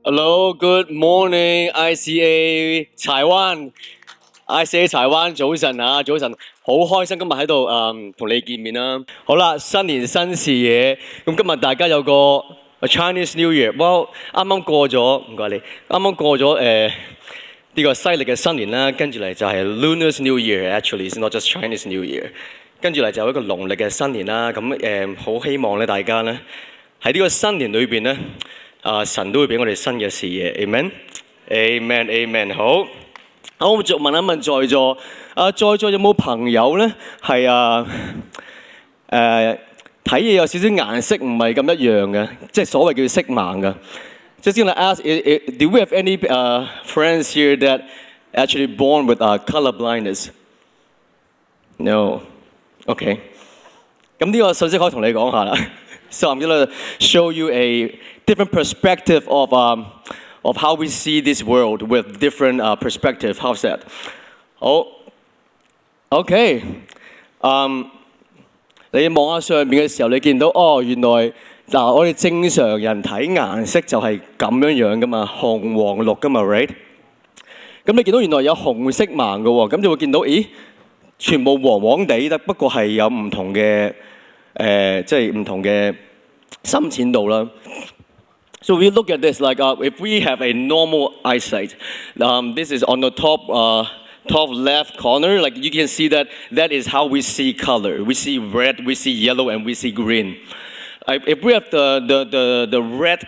Hello, good morning, ICA 柴灣，ICA 柴灣早晨啊，早晨，好開心今日喺度同你見面啦。好啦，新年新視野，咁今日大家有個 Chinese New Year，哇，啱啱過咗，唔該你，啱啱過咗呢個西歷嘅新年啦，跟住嚟就係 Lunar New Year，actually it's not just Chinese New Year，跟住嚟就有一個農曆嘅新年啦。咁好希望咧大家咧喺呢個新年裏邊咧。神都會俾我哋新嘅視野 ，Amen，Amen，Amen。好，我就問一問在座，在座有冇朋友咧係睇嘢有少少顏色唔係咁一樣嘅，即係所謂叫色盲嘅。Just gonna ask, do we have any friends here that actually born with color blindness? No. Okay. 咁呢個信息可以同你講下啦。So I'm gonna show you a different perspective of how we see this world with different perspective. How's that? 好 ，OK，你望下上面嘅時候，你見到原來我哋正常人睇顏色就係咁樣噶嘛，紅黃綠噶嘛 ，right？ 咁你見到原來有紅色盲嘅喎，咁就會見到，咦，全部黃黃地得，不過係有唔同嘅即係唔同嘅深淺度啦。So we look at this like if we have a normal eyesight, this is on the top left corner. Like you can see that is how we see color. We see red, we see yellow, and we see green. If we have the red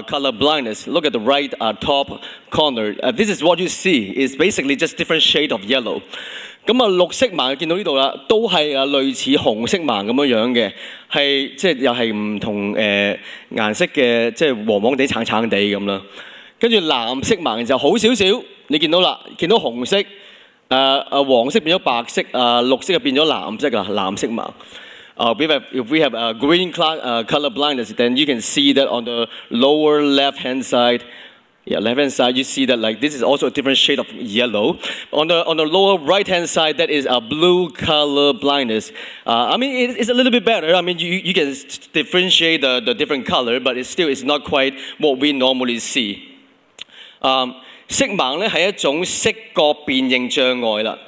color blindness, look at the right top corner. This is what you see. It's basically just different shade of yellow. 咁綠色盲見到呢度啦，都係類似紅色盲咁樣嘅，係即係又係唔同顏色嘅，即係黃黃地、橙橙地咁啦。跟住藍色盲就好少少，你見到啦，見到紅色、黃色變咗白色、綠色就變咗藍色啊，藍色盲。If we have green color blindness, then you can see that on the lower left-hand side. Yeah, left-hand side, you see that like this is also a different shade of yellow. On the lower right-hand side, that is a blue color blindness. I mean, it's a little bit better. I mean, you can differentiate the different color, but it's not quite what we normally see. 色盲咧係一種色覺辨認障礙啦。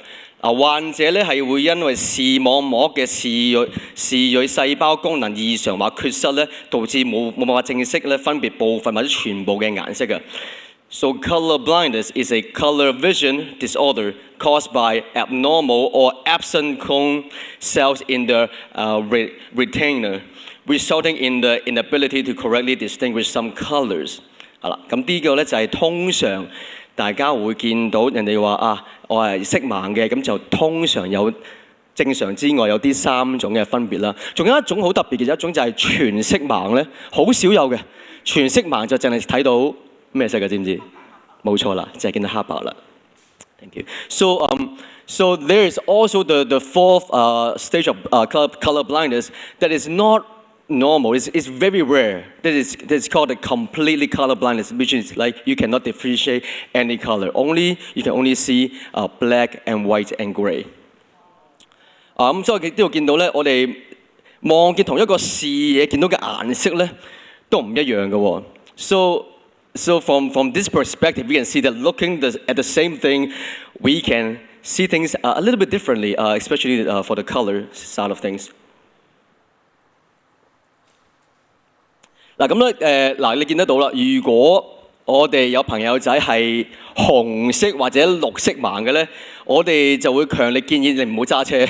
患者咧係會因為視網膜嘅視銳細胞功能異常或缺失咧，導致冇辦法正式咧分別部分或者全部嘅顏色嘅。So color blindness is a color vision disorder caused by abnormal or absent cone cells in the retina, resulting in the inability to correctly distinguish some colors. 好啦，咁呢個咧就係通常大家會見到人哋話我係色盲嘅，咁就通常有正常之外有啲3種嘅分別啦。仲有一種好特別嘅，一種就係全色盲咧，好少有嘅。全色盲就淨係睇到咩色嘅，知唔知？冇錯啦，就係見到黑白啦。Thank you. So there is also the fourth stage of color blindness that is not normal. It's very rare. That's called a completely color blindness, which is like you cannot differentiate any color. You can only see black and white and grey. 所以呢度見到咧，我哋望見同一個視野見到嘅顏色咧，都唔一樣嘅喎。So from this perspective, we can see that looking at the same thing, we can see things a little bit differently, especially for the color side of things. 嗱咁咧你見得到啦。如果我哋有朋友仔係紅色或者綠色盲嘅咧，我哋就會強烈建議你唔好揸車。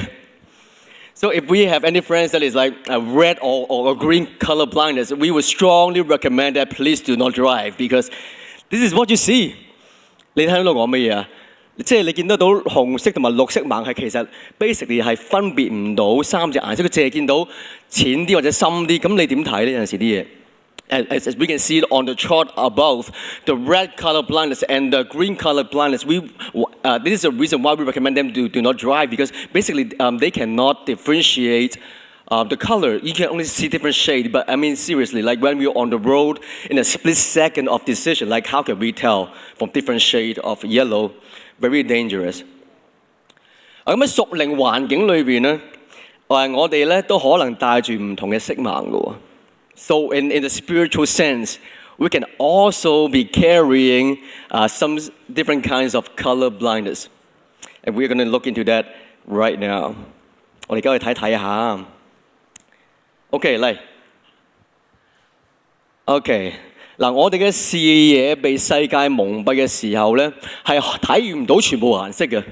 So if we have any friends that is like a red or green color blindness, we would strongly recommend that please do not drive because this is what you see. 你聽到我講乜嘢啊？即係你見得到紅色同埋綠色盲係其實 basically 係分別唔到3隻顏色，佢淨係見到淺啲或者深啲。咁你點睇呢？有陣時啲嘢？As we can see on the chart above, the red color blindness and the green color blindness, this is the reason why we recommend them to do not drive because basically they cannot differentiate the color. You can only see different shades, but I mean seriously, like when we're on the road in a split second of decision, like how can we tell from different shade of yellow? Very dangerous. 咁喺屬靈環境裏邊咧，我哋咧都可能帶住唔同嘅色盲嘅喎。So in the spiritual sense, we can also be carrying some different kinds of color blindness. And we're going to look into that right now. 我哋而家去睇下。OK， 嚟。OK， 嗱，我哋嘅視野被世界蒙蔽嘅時候咧，係睇唔到全部顏色嘅。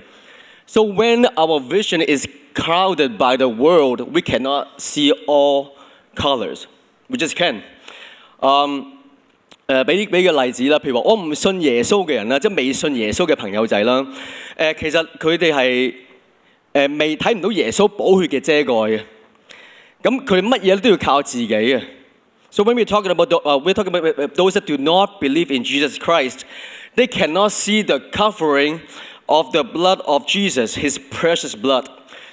So when our vision is clouded by the world, we cannot see all colors. We just can't. 俾個例子啦，譬如話我唔信耶穌嘅人啦，即係未信耶穌嘅朋友仔啦。其實佢哋係未睇唔到耶穌寶血嘅遮蓋嘅。咁佢哋乜嘢都要靠自己嘅。So when we're talking about those that do not believe in Jesus Christ, they cannot see the covering of the blood of Jesus, His precious blood.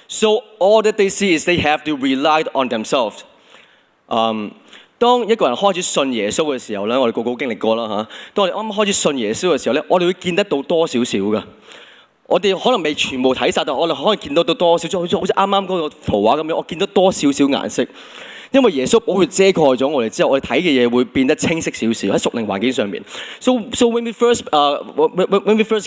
So all that they see is they have to rely on themselves. 當一個人開始信耶穌嘅時候咧，我哋個個都經歷過啦嚇。當我哋啱啱開始信耶穌嘅時候咧，我哋會見得到多少少嘅。我哋可能未全部睇晒，但我哋可能見到多少少，好似啱啱嗰個圖畫咁樣，我見到多少少顏色。因為耶穌寶血遮蓋咗我哋之後，我哋睇嘅嘢會變得清晰少少喺屬靈環境上面。So when we first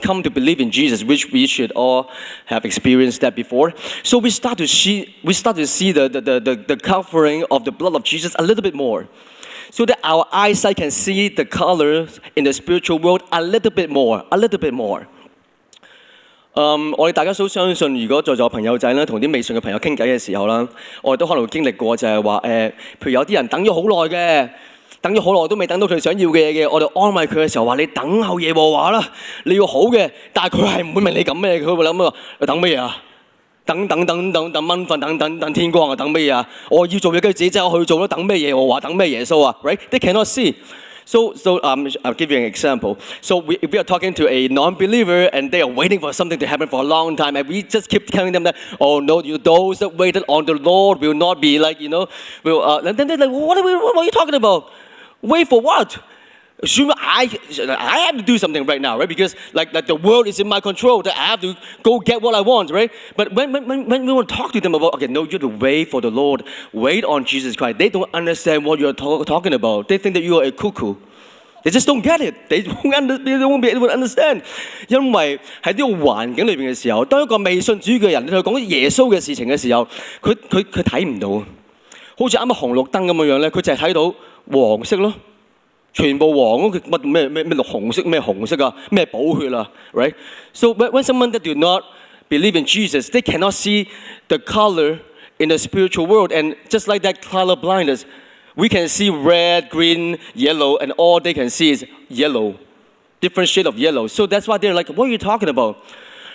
come to believe in Jesus, which we should all have experienced that before, so we start to see the covering of the blood of Jesus a little bit more, so that our eyesight can see the colors in the spiritual world a little bit more. 我哋大家都相信，如果在座朋友仔咧同啲未信嘅朋友傾偈嘅時候啦，我哋都可能會經歷過就係話譬如有啲人等咗好耐嘅，等咗好耐都未等到佢想要嘅嘢嘅，我哋安慰佢嘅時候話：你等候耶和華啦，你要好嘅。但係佢係唔會問你咁咩，佢會諗啊，等乜嘢啊？等蚊瞓，等天光啊，等乜嘢啊？我要做嘢，跟住自己走去做咯，等咩耶和華，等咩耶穌啊 ？Right? They cannot see. So I'll give you an example. So if we are talking to a non-believer and they are waiting for something to happen for a long time, and we just keep telling them that, oh no, those that waited on the Lord will not be like, and then they're like, what are you talking about? Wait for what? I have to do something right now, right? Because like the world is in my control, that I have to go get what I want, right? But when we want to talk to them about, okay, no, you have to wait for the Lord, wait on Jesus Christ. They don't understand what you're talking about. They think that you are a cuckoo. They just don't get it. They won't be able to understand. 因為喺呢個環境裏邊嘅時候，當一個未信主嘅人，你同佢講耶穌嘅事情嘅時候，佢睇唔到，好似啱啱紅綠燈咁樣咧，佢淨係睇到黃色咯。全部黃咯，咩紅色咩紅色啊，咩寶血啊 ，right? So when someone that do not believe in Jesus, they cannot see the color in the spiritual world, and just like that color blindness, we can see red, green, yellow, and all they can see is yellow, different shade of yellow. So that's why they're like, what are you talking about?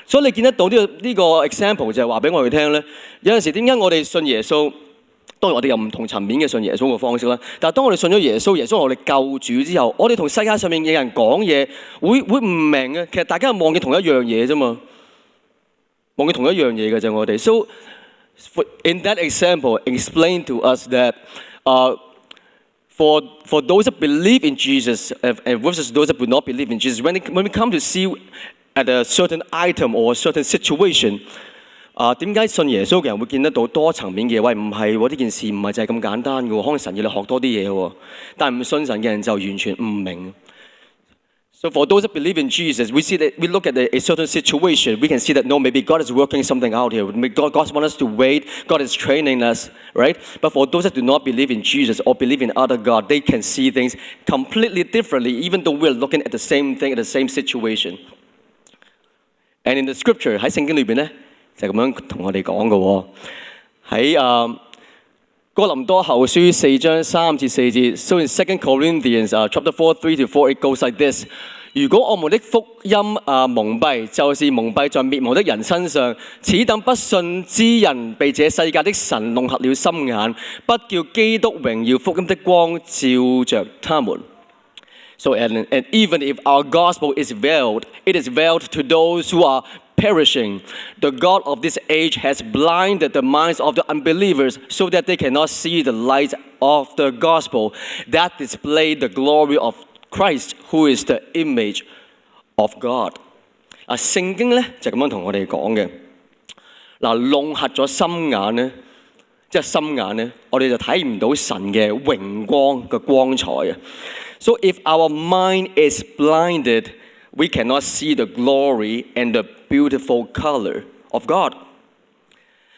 所以你見得到呢個 example 就係話俾我哋聽咧，有陣時點解我哋信耶穌？當然我哋有唔同層面嘅信耶穌嘅方式啦，但係當我哋信咗耶穌係我哋救主之後，我哋同世界上面嘅人講嘢會唔明嘅。其實大家望嘅同一樣嘢啫嘛，望嘅同一樣嘢嘅啫我哋。So in that example, explain to us that for those that believe in Jesus and versus those that do not believe in Jesus, when we come to see at a certain item or a certain situation. 點解信耶穌嘅人會見得到多層面嘅嘢？喂，唔係喎，呢件事唔係就係咁簡單嘅喎，可能神要你學多啲嘢喎。但係唔信神嘅人就完全唔明。So for those that believe in Jesus, we see that we look at a certain situation, we can see that no, maybe God is working something out here. God wants us to wait. God is training us, right? But for those that do not believe in Jesus or believe in other God, they can see things completely differently, even though we're looking at the same thing, at the same situation. And in the scripture 喺聖經裏邊咧。就咁樣同我哋講嘅喎，喺哥林多後書4章3至4節。So in 2 Corinthians chapter 4, 3 to 4, it goes like this. 如果我們的福音蒙蔽，就是蒙蔽在滅亡的人身上，此等不信之人被這世界的神弄瞎了心眼，不叫基督榮耀福音的光照着他們。So and even if our gospel is veiled, it is veiled to those who are perishing. The God of this age has blinded the minds of the unbelievers so that they cannot see the light of the gospel that display the glory of Christ, who is the image of God. 聖經咧就咁樣同我哋講嘅。弄瞎咗心眼咧，即係心眼咧，我哋就睇唔到神嘅榮光嘅光彩啊。So if our mind is blinded, we cannot see the glory and the beautiful color of God。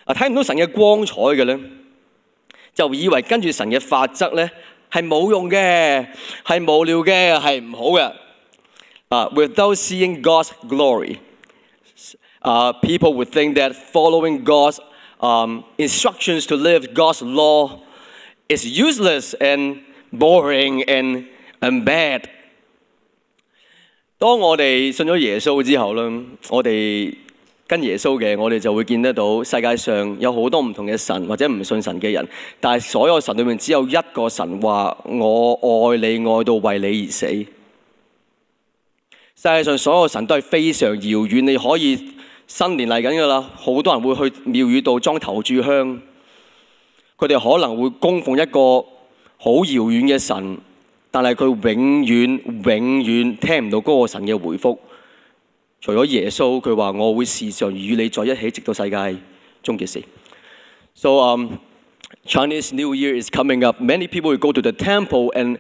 睇唔到神嘅光彩嘅咧，就以為跟住神嘅法則咧係冇用嘅，係無聊嘅，係唔好嘅。Without seeing God's glory, people would think that following God's instructions to live God's law is useless and boring and bad。當我哋信咗耶穌之後咧，我哋跟耶穌嘅，我哋就會見得到世界上有好多唔同嘅神或者唔信神嘅人，但係所有神裏面只有一個神話我愛你愛到為你而死。世界上所有神都係非常遙遠，你可以新年嚟緊㗎啦，好多人會去廟宇度裝頭炷香，佢哋可能會供奉一個好遙遠嘅神，但係佢永遠聽唔到嗰個神嘅回覆。除咗耶穌，佢話我會時常與你在一起，直到世界終結時。So Chinese New Year is coming up. Many people will go to the temple and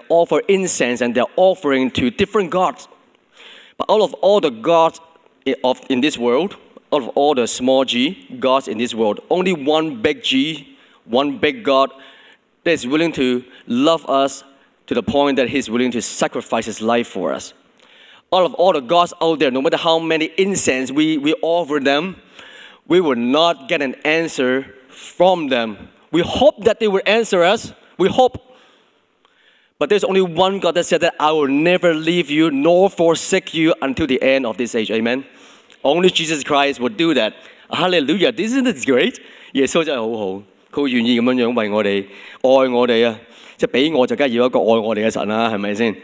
offer incense and they're offering to different gods. But out of all the gods in this world, out of all the small g gods in this world, only one big G, one big God that is willing to love us to the point that he's willing to sacrifice his life for us. Out of all the gods out there, no matter how many incense we offer them, we will not get an answer from them. We hope that they will answer us. We hope. But there's only one God that said that I will never leave you nor forsake you until the end of this age. Amen. Only Jesus Christ will do that. Hallelujah. Isn't it great? 耶穌真係好好，佢願意咁樣為我哋愛我哋啊！即係俾我就梗係要一個愛我哋嘅神啦，係咪先？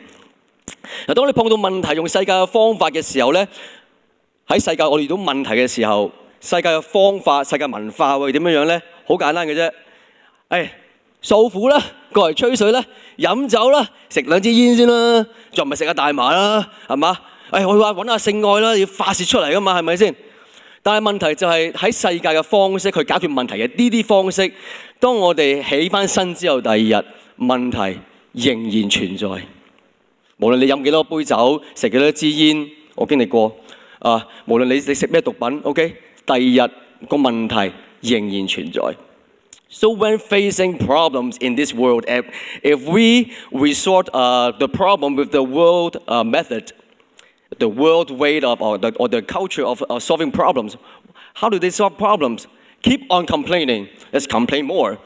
嗱，當你碰到問題用世界嘅方法嘅時候咧，喺世界我哋遇到問題嘅時候，世界嘅方法、世界文化會點樣咧？好簡單嘅啫，訴苦啦，過嚟吹水啦，飲酒啦，食兩支煙先啦，仲唔係食下大麻啦，係嘛？我話揾下性愛啦，要發泄出嚟噶嘛，係咪先？但係問題就係喺世界嘅方式去解決問題嘅呢啲方式，當我哋起翻身之後，第二日問題仍然存在。無論你飲幾多杯酒，食幾多支煙，我經歷過無論你食咩毒品 ，OK， 第二日個問題仍然存在。So when facing problems in this world, if we resort the problem with the world method, the world way of or the culture of solving problems, how do they solve problems? Keep on complaining. Let's complain more.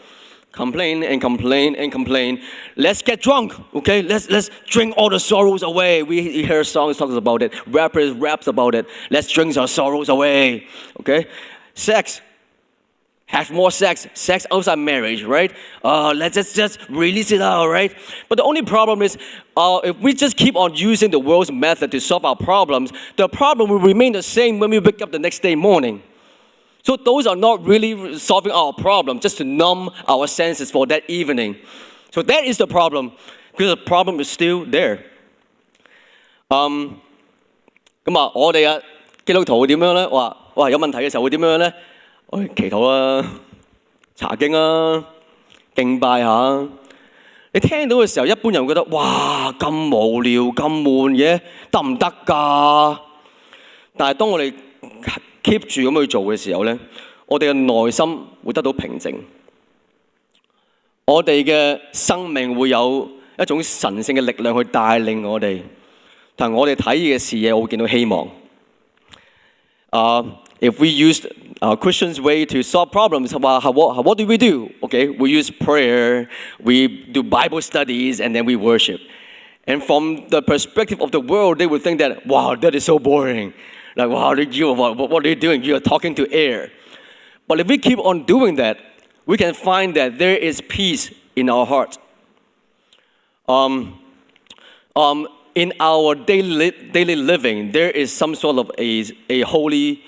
Complain and complain and complain. Let's get drunk, okay? Let's drink all the sorrows away. We hear songs talks about it. Rappers raps about it. Let's drink our sorrows away, okay? Sex. Have more sex. Sex outside marriage, right? Let's just release it out, right? But the only problem is, if we just keep on using the world's method to solve our problems, the problem will remain the same when we wake up the next day morning. So those are not really solving our problem, just to numb our senses for that evening. So that is the problem, because the problem is still there. 我哋基督徒會點樣咧？哇，有問題嘅時候會點樣咧？我哋祈禱啊，查經啊，敬拜下。你聽到嘅時候，一般人會覺得哇咁無聊、咁悶嘅，得唔得㗎？但係當我哋keep 住咁去做嘅時候咧，我哋嘅內心會得到平靜，我哋嘅生命會有一種神聖嘅力量去帶領我哋，同我哋睇嘅視野，我會見到希望。If we use Christian's way to solve problems, what do we do? Okay, we use prayer, we do Bible studies, and then we worship. And from the perspective of the world, they would think that, wow, that is so boring. Like, wow, what are you doing? You are talking to air. But if we keep on doing that, we can find that there is peace in our heart. In our daily living, there is some sort of a holy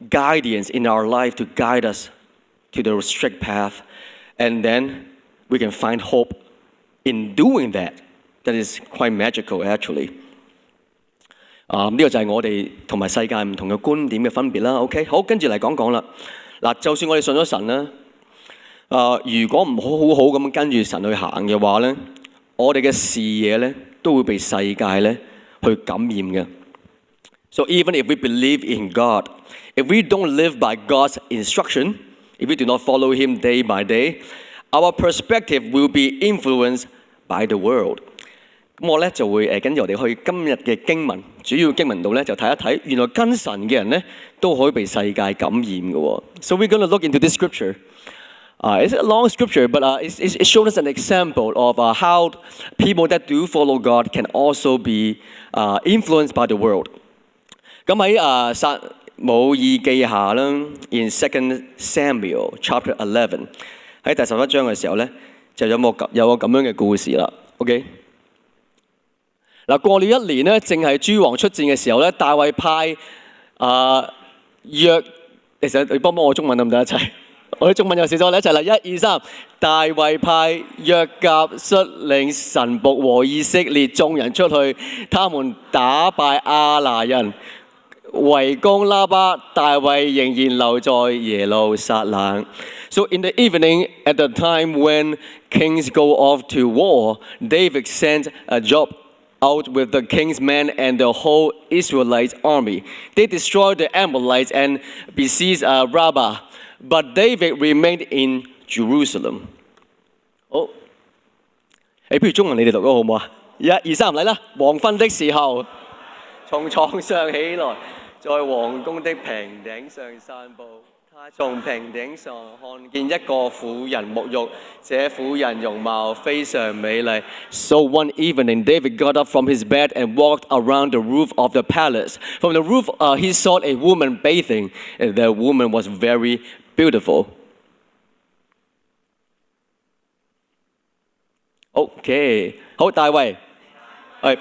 guidance in our life to guide us to the strict path. And then we can find hope in doing that. That is quite magical, actually. 呢個就係我哋同埋世界唔同嘅觀點嘅分別啦。OK， 好，跟住嚟講啦。嗱，就算我哋信咗神啦，如果唔好好咁跟住神去行嘅話咧，我哋嘅視野咧都會被世界咧去感染嘅。So even if we believe in God, if we don't live by God's instruction, if we do not follow Him day by day, our perspective will be influenced by the world. 咁我咧就會跟住我哋去今日嘅經文，主要經文度咧就睇一睇，原來跟神嘅人咧都可以被世界感染嘅喎。So we're going to look into this scripture. It's a long scripture, but it shows us an example of how people that do follow God can also be influenced by the world. 咁喺撒母耳記下啦 ，in 2 Samuel chapter 11喺第11章嘅時候咧，就有個咁樣嘅故事啦。OK。嗱，過了一年咧，正係諸王出戰嘅時候咧，大衛派其實你幫我中文得唔得一齊？我啲中文有少咗，我哋一齊啦，1、2、3。大衛派約甲率領神僕和以色列眾人出去，他們打敗亞拿人，圍攻拉巴。大衛仍然留在耶路撒冷。So in the evening, at the time when kings go off to war, David sent a Joab.out with the king's men and the whole Israelite army. They destroyed the Amalekites and besieged Rabbah, but David remained in Jerusalem. 好，不如中文你哋讀好唔好啊？1、2、3嚟啦！黃昏的時候，從床上起來，在皇宮的平頂上散步。他從平頂上看見一個婦人沐浴，這婦人容貌非常美麗。So one evening, David got up from his bed and walked around the roof of the palace. From the roof, he saw a woman bathing, and the woman was very beautiful. OK， 好，大衛，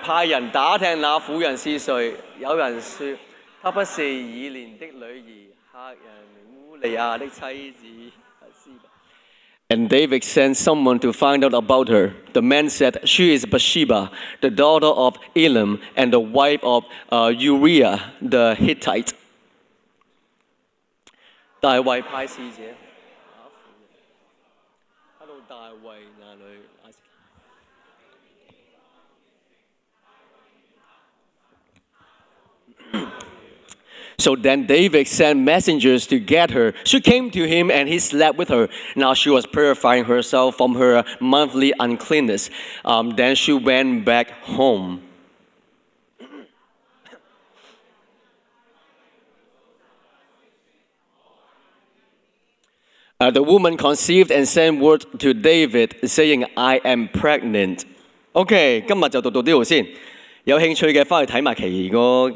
派人打聽那婦人是誰。有人說，她不是以連的女兒，赫人。And David sent someone to find out about her. The man said, "She is Bathsheba, the daughter of Elam, and the wife of Uriah the Hittite." 大衛派使者，他到大衛那裏。So then David sent messengers to get her. She came to him and he slept with her. Now she was purifying herself from her monthly uncleanness. Then she went back home. The woman conceived and sent word to David saying, "I am pregnant." OK， 今日就讀到呢度先。有興趣嘅翻去睇埋其餘嗰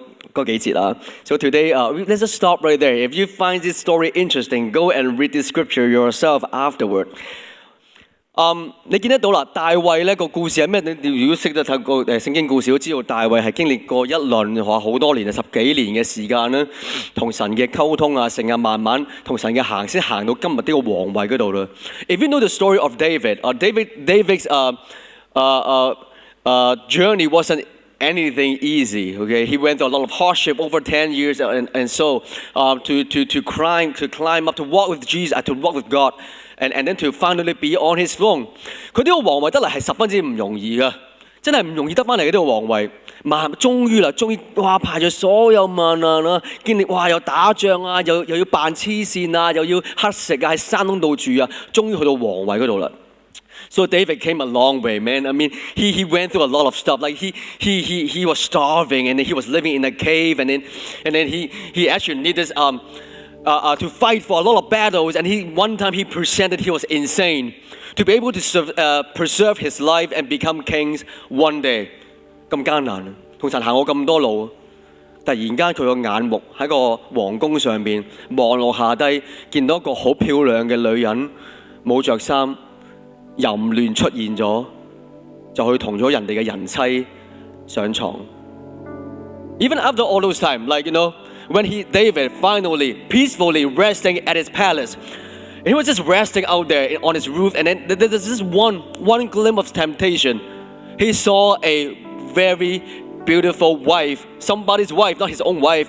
幾節啦。So today, let's just stop right there. If you find this story interesting, go and read this scripture yourself afterward. 你見得到啦，大衛呢個故事係咩？你如果識得睇個聖經故事，都知道大衛係經歷過一輪好多年10幾年嘅時間啦，同神嘅溝通啊，成日慢慢同神嘅行，先行到今日呢個皇位嗰度啦。If you know the story of David, David's journey wasn't anything easy. Okay, he went through a lot of hardship over 10 years, and so to climb up, to walk with Jesus, to walk with God, and then to finally be on his throne. 佢呢個皇位得嚟係十分之唔容易噶，真係唔容易得翻嚟嘅呢個皇位。終於哇排咗所有萬難啦，經歷哇又打仗啊，又要扮黐線啊，又要乞食啊，喺山窿度住啊，終於去到皇位嗰度啦。So David came a long way, man. I mean, he went through a lot of stuff. Like he was starving, and then he was living in a cave, and then he actually needed to fight for a lot of battles. And one time he presented he was insane to be able to preserve his life and become kings one day. 咁艱難，同神行過咁多路，突然間佢個眼目喺個皇宮上邊望落下低，見到一個好漂亮嘅女人，冇着衫。淫亂出現咗，就去同咗人哋嘅人妻上床。Even after all those time, like when David finally peacefully resting at his palace, he was just resting out there on his roof, and then there's this one glimpse of temptation. He saw a very beautiful wife, somebody's wife, not his own wife,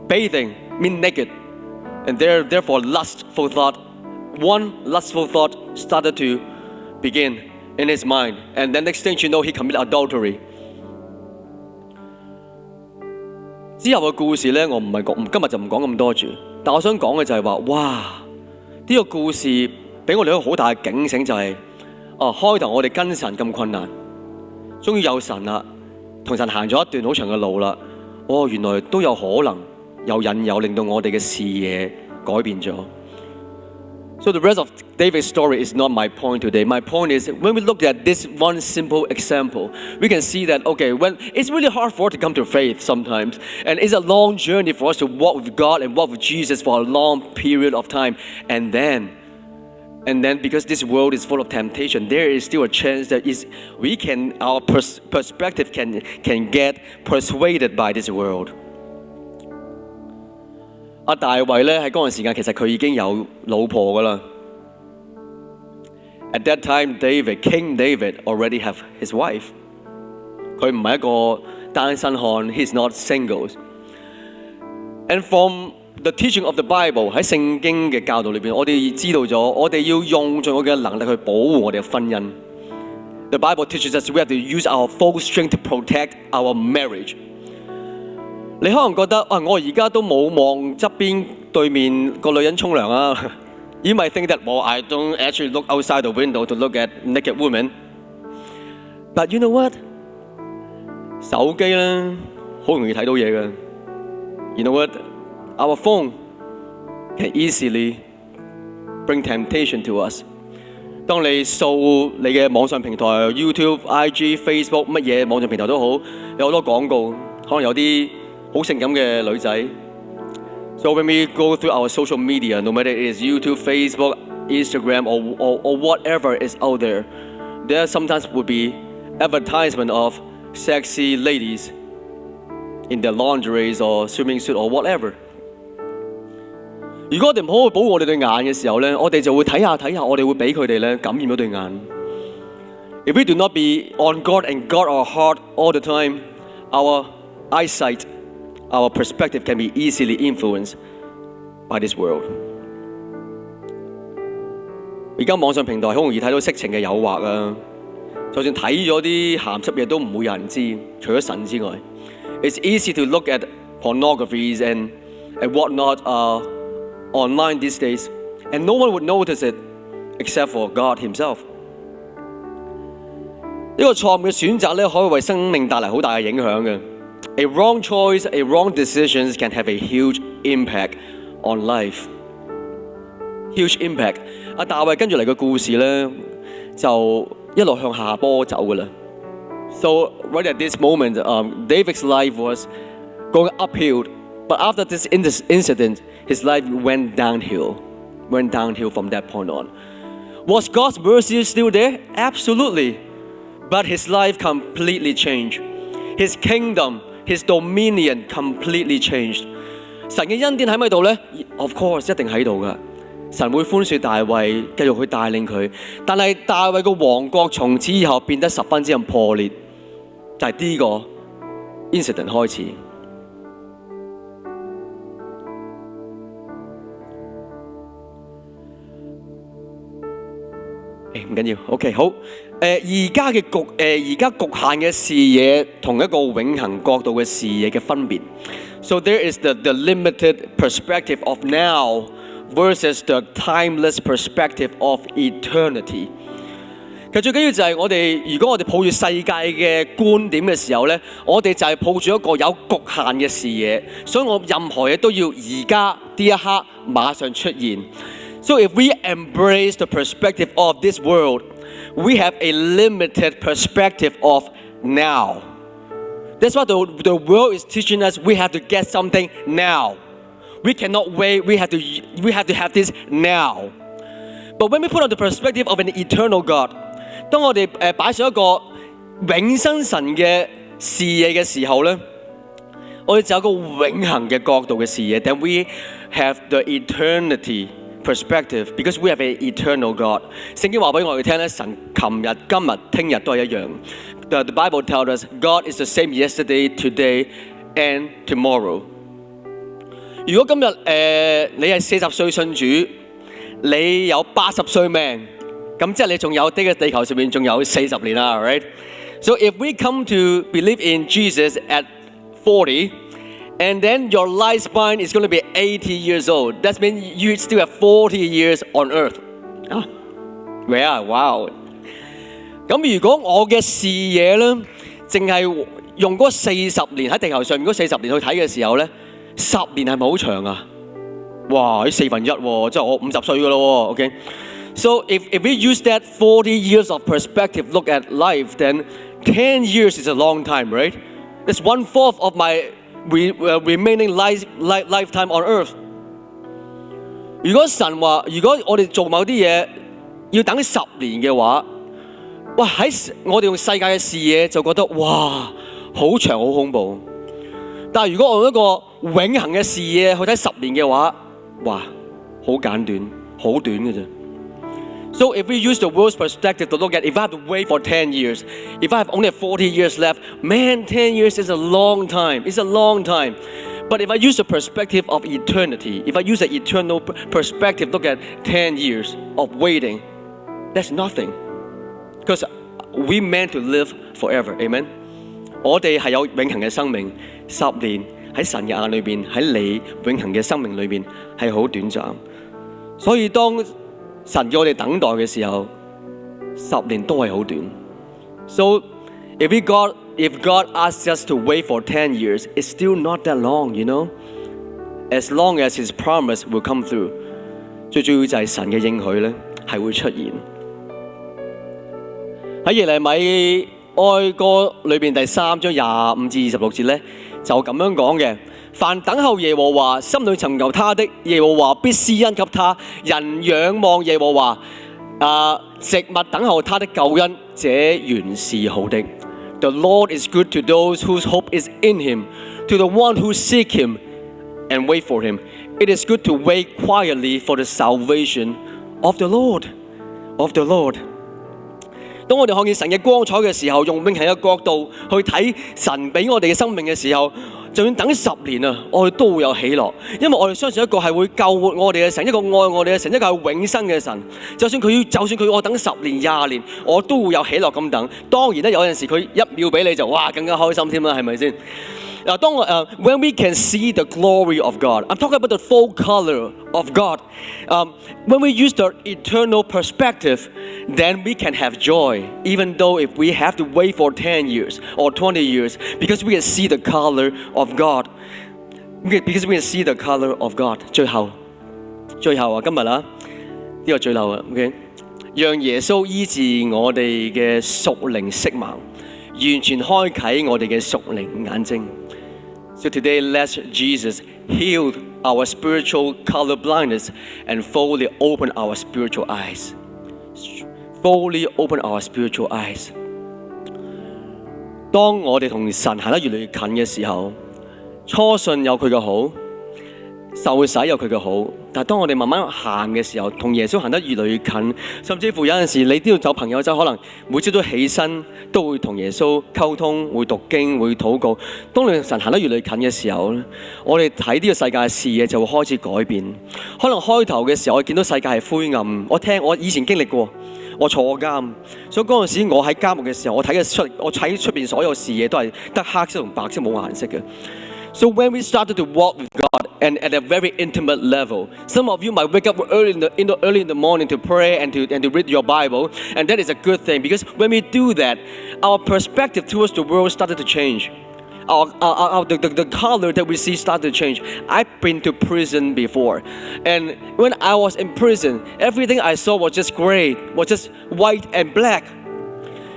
bathing, naked, and therefore one lustful thought started to begin. in his mind. And then next thing you know, he committed adultery. 之後嘅故事咧，我唔係講，今日就唔講咁多住。但我想講嘅就係話，哇！呢個故事俾我哋一個好大嘅警醒，就係開頭我哋跟神咁困難，終於有神啦，同神行咗一段好長嘅路啦。原來都有可能有引誘，令到我哋嘅視野改變咗。So the rest of David's story is not my point today. My point is when we look at this one simple example, we can see that, okay, when it's really hard for us to come to faith sometimes, and it's a long journey for us to walk with God and walk with Jesus for a long period of time, and then because this world is full of temptation, there is still a chance that our perspective can get persuaded by this world. 大衛咧喺嗰陣時間，其實佢已經有老婆噶啦。At that time, King David already have his wife. 佢唔係一個單身漢 ，he's not single. And from the teaching of the Bible 喺聖經嘅教導裏邊，我哋知道咗，我哋要用盡我嘅能力去保護我哋嘅婚姻。The Bible teaches us we have to use our full strength to protect our marriage. 你可能覺得我而家都冇望側邊對面個女人沖涼啊。You might think that, well, I don't actually look outside the window to look at naked women. But you know what? 手機咧好容易睇到嘢嘅。You know what? Our phone can easily bring temptation to us. 當你掃你嘅網上平台 YouTube、IG、Facebook 乜嘢網上平台都好，有好多廣告，可能有啲好性感嘅女仔。So when we go through our social media, no matter it is YouTube, Facebook, Instagram, or whatever is out there, there sometimes would be advertisement of sexy ladies in their lingeries or swimming suit or whatever. 如果我哋唔好去保護我哋對眼嘅時候咧，我哋就會睇下，我哋會俾佢哋咧感染咗對眼。If we do not be on guard and guard our heart all the time, our eyesight.Our perspective can be easily influenced by this world. 而家網上平台好容易睇到色情嘅誘惑啊！就算睇咗啲鹹濕嘢都唔會有人知，除咗神之外。It's easy to look at pornographies and whatnot online these days, and no one would notice it except for God Himself. 一個錯誤嘅選擇咧，可以為生命帶嚟好大嘅影響嘅。A wrong choice, a wrong decision can have a huge impact on life. Huge impact. 大衛跟住嚟嘅故事咧，就一路向下坡走噶啦。So right at this moment, David's life was going uphill, but after this incident, his life went downhill from that point on. Was God's mercy still there? Absolutely, but his life completely changed. His kingdom.His dominion completely changed. 神嘅恩典喺咪度呢？ Of course 一定喺度噶。神會寬恕大衛，繼續去帶領佢。但係大衛個王國從此以後變得十分之咁破裂，就係呢個 incident 開始。唔緊要 ，OK 好。而家局限嘅視野同一個永恆角度嘅視野嘅分別。So there is the limited perspective of now versus the timeless perspective of eternity. 其實最緊要就係如果我哋抱住世界嘅觀點嘅時候咧，我哋就係抱住一個有局限嘅視野，所以我任何嘢都要而家呢一刻馬上出現。So if we embrace the perspective of this world,We have a limited perspective of now. That's why the world is teaching us we have to get something now. We cannot wait. We have to have this now. But when we put on the perspective of an eternal God, 當我哋擺上一個永生神嘅視野嘅時候咧，我哋就有一個永恆嘅角度嘅視野。Then we have the eternity.perspective because we have an eternal God. 聖經話俾我哋聽咧，神琴日、今日、聽日都係一樣。The Bible tells us God is the same yesterday, today, and tomorrow. 如果今日你係40歲信主，你有80歲命，咁即係你仲有呢個地球上面仲有40年啦 ，right？ So if we come to believe in Jesus at 40, and then your lifespan is going to be 80 years old, that means you still have 40 years on earth. Well, wow. 咁如果我嘅視野咧，淨係用嗰40年喺地球上面嗰40年去睇嘅時候咧，10年係咪好長啊？哇！啲1/4喎，即係我50歲㗎咯喎。OK， so if we use that 40 years of perspective look at life, then 10 years is a long time, right? It's 1/4 of my remaining lifetime on earth. 如果神話，如果我哋做某啲嘢要等10年嘅話，哇！喺我哋用世界嘅視野就覺得哇，好長好恐怖。但係如果我用一個永恆嘅視野去睇10年嘅話，哇，好簡短，好短嘅啫。So if we use the world's perspective to look at, if I have to wait for 10 years, if I have only 40 years left, man, 10 years is a long time. It's a long time. But if I use the perspective of eternity, if I use an eternal perspective, look at 10 years of waiting, that's nothing. Because we meant to live forever. Amen. 我哋係有永恆嘅生命，10年喺神嘅眼裏邊，喺你永恆嘅生命裏邊係好短暫。所以當神叫我哋等待嘅時候，10年都係好短。So if God asks us to wait for 10 years, it's still not that long, you know. As long as His promise will come through， 最重要就係神嘅應許咧係會出現。喺耶利米哀歌裏邊第3章25至26節咧，就咁樣講嘅。凡等候耶和華，心裏尋求他的，耶和華必施恩給他。人仰望耶和華，植物等候他的救恩，這原是好的。The Lord is good to those whose hope is in Him, to the one who seek Him and wait for Him. It is good to wait quietly for the salvation of the Lord. Of the Lord. 當我哋看見神嘅光彩嘅時候，用永恆嘅角度去睇神俾我哋嘅生命嘅時候，就算等10年啊，我哋都會有喜樂，因為我哋相信一個係會救活我哋嘅神，一個愛我哋嘅神，一個係永生嘅神。就算佢我等10年、20年，我都會有喜樂咁等。當然咧，有陣時佢1秒俾你就哇更加開心添啦，係咪先？嗱，when we can see the glory of God, I'm talking about the full color of God. When we use the eternal perspective, then we can have joy, even though if we have to wait for 10 years or 20 years, because we can see the color of God. Because we can see the color of God. 最後啊，今日啊，呢個最後啊 ，OK， 讓耶穌醫治我哋嘅屬靈色盲，完全開啟我哋嘅屬靈眼睛。So today, let Jesus heal our spiritual color blindness and fully open our spiritual eyes. Fully open our spiritual eyes. 當我哋同神行得越嚟越近嘅時候，初信有佢嘅好，受洗有佢嘅好，但係當我哋慢慢行嘅時候，同耶穌行得越嚟越近，甚至乎有陣時你都要走朋友走，可能每朝都起身都會同耶穌溝通，會讀經，會禱告。當你同神行得越嚟越近嘅時候咧，我哋睇呢個世界嘅視野就會開始改變。可能開頭嘅時候我見到世界係灰暗，我以前經歷過，我坐監，所以嗰陣時我喺監獄嘅時候，我睇出邊所有視野都係得黑色同白色冇顏色嘅。So when we started to walk with God and at a very intimate level, some of you might wake up early in the morning to pray and to read your Bible, and that is a good thing because when we do that, our perspective towards the world started to change. The color that we see started to change. I've been to prison before, and when I was in prison, everything I saw was just gray, was just white and black.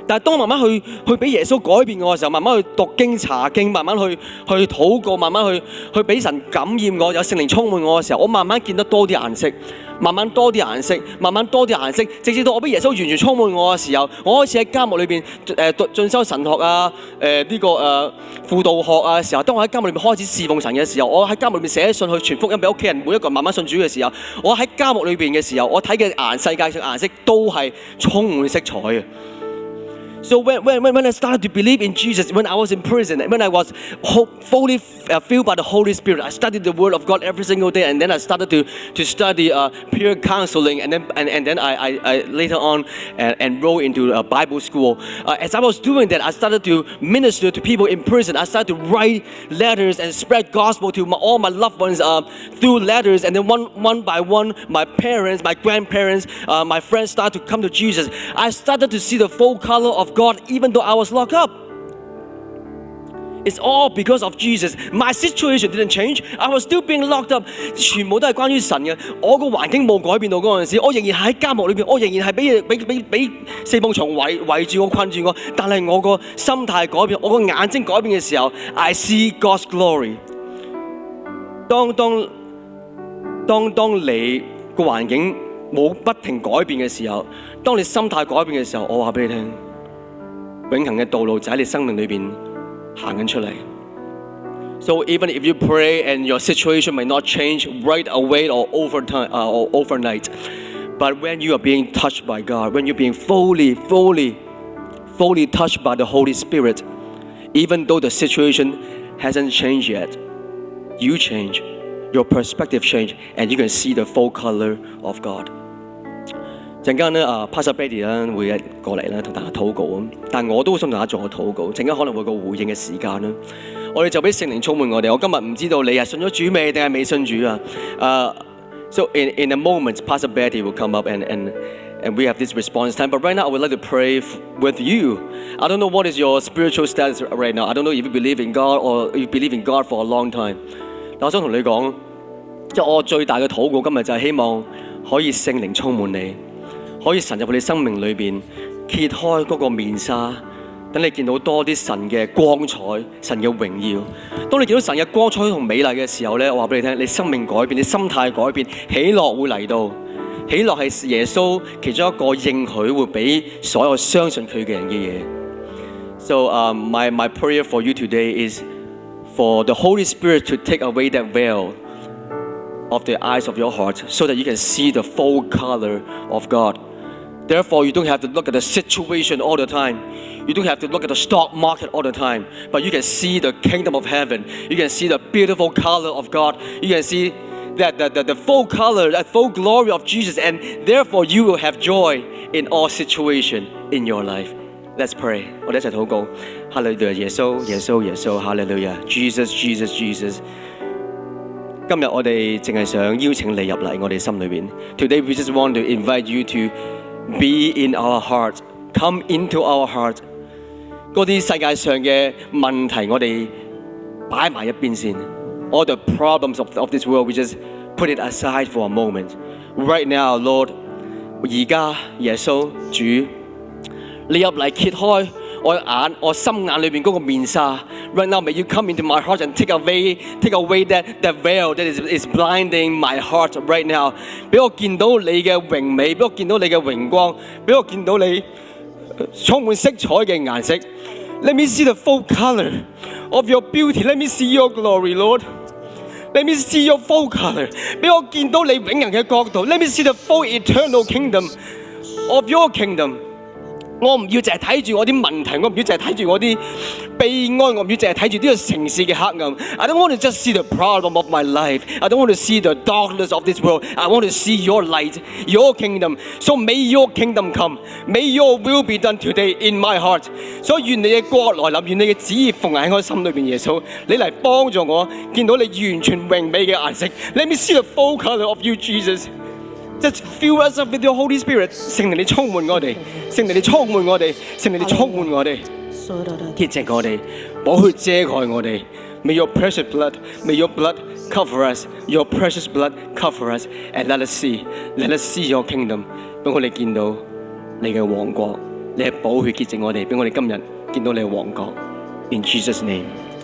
但係當慢慢去俾耶穌改變我嘅時候，慢慢去讀經查經，慢慢去禱告，慢慢去俾神感染我，有聖靈充滿我嘅時候，我慢慢見得多啲顏色，慢慢多啲顏色，慢慢多啲顏色，直至到我俾耶穌完全充滿我嘅時候，我開始喺監獄裏邊進修神學啊，輔導學啊嘅時候，當我喺監獄裏邊開始侍奉神嘅時候，我喺監獄裏邊寫信去傳福音俾屋企人，每一個慢慢信主嘅時候，我喺監獄裏邊嘅時候，我睇嘅世界上顏色都係充滿色彩嘅。So when I started to believe in Jesus, when I was in prison, when I was fully filled by the Holy Spirit, I studied the Word of God every single day, and then I started to study peer counseling, and then I later on enrolled into a Bible school. As I was doing that, I started to minister to people in prison. I started to write letters and spread gospel to all my loved ones through letters, and then one by one, my parents, my grandparents, my friends started to come to Jesus. I started to see the full color of God even though I was locked up. It's all because of Jesus. My situation didn't change. I was still being locked up. 全部都係關於神嘅。我個環境冇改變到嗰陣時，我仍然喺監獄裏邊，我仍然係俾四埲牆圍住我困住我。但係我個心態改變，我個眼睛改變嘅時候 ，I see God's glory。當你個環境冇不停改變嘅時候，當你心態改變嘅時候，我話俾你聽，永恆嘅道路就喺你生命裏邊行緊出嚟。So even if you pray and your situation may not change right away or overnight, but when you are being touched by God, when you're being fully touched by the Holy Spirit, even though the situation hasn't changed yet, you change, your perspective change, and you can see the full color of God. 陣間咧Pastor Betty 咧會過嚟咧同大家禱告啊，但我都好想同大家做個禱告。陣間可能會有個回應嘅時間啦。我哋就俾聖靈充滿我哋。我今日唔知道你係信咗主未定係未信主啊？So in a moment, Pastor Betty will come up and we have this response time. But right now, I would like to pray with you. I don't know what is your spiritual status right now. I don't know if you believe in God or you believe in God for a long time. 但我想同你講，即係我最大嘅禱告今日就係希望可以聖靈充滿你。可以神入去你生命裏邊揭開嗰個面紗，等你見到多啲神嘅光彩、神嘅榮耀。當你見到神嘅光彩同美麗嘅時候咧，我話俾你聽，你生命改變，你心態改變，喜樂會嚟到。喜樂係耶穌其中一個應許會俾所有相信佢嘅人嘅嘢。So my prayer for you today is for the Holy Spirit to take away that veil of the eyes of your heart, so that you can see the full color of God. Therefore, you don't have to look at the situation all the time. You don't have to look at the stock market all the time. But you can see the kingdom of heaven. You can see the beautiful color of God. You can see that the full color, that full glory of Jesus. And therefore, you will have joy in all situation in your life. Let's pray. 我哋一齊禱告。哈利路亞，耶穌，耶穌，耶穌，哈利路亞 ，Jesus, Jesus, Jesus。今日我哋淨係想邀請你入嚟我哋心裏邊。Today we just want to invite you to be in our heart, come into our heart. 嗰啲世界上嘅問題，我哋擺埋一邊先。All the problems of this world, we just put it aside for a moment. Right now, Lord, 而家耶穌主，你入嚟揭開我心眼裏邊嗰個面紗。Right now, may you come into my heart and take away that veil that is blinding my heart right now. 俾我見到你嘅榮美，俾我見到你嘅榮光，俾我見到你充滿色彩嘅顏色。Let me see the full color of your beauty. Let me see your glory, Lord. Let me see your full color. 俾我見到你永恆嘅國度。Let me see the full eternal kingdom of your kingdom. 我唔要淨係睇住我啲問題，我唔要淨係睇住我啲悲哀，我唔要淨係睇住呢個城市嘅黑暗。I don't want to just see the problem of my life. I don't want to see the darkness of this world. I want to see your light, your kingdom. So may your kingdom come. May your will be done today in my heart. 所以願你嘅國來臨，願你嘅旨意奉喺我心裏邊，耶穌，你嚟幫助我見到你完全榮美嘅顏色。Let me see the full color of you, Jesus.Just fill us up with your Holy Spirit. 聖靈你充滿我哋，聖靈你充滿我哋，聖靈你充滿我哋，潔淨我哋，寶血遮蓋我哋。May your precious blood, may your blood cover us. Your precious blood cover us, and let us see your kingdom. 俾我哋見到你嘅王國，你嘅寶血潔淨我哋，俾我哋今日見到你嘅王國。In Jesus' name.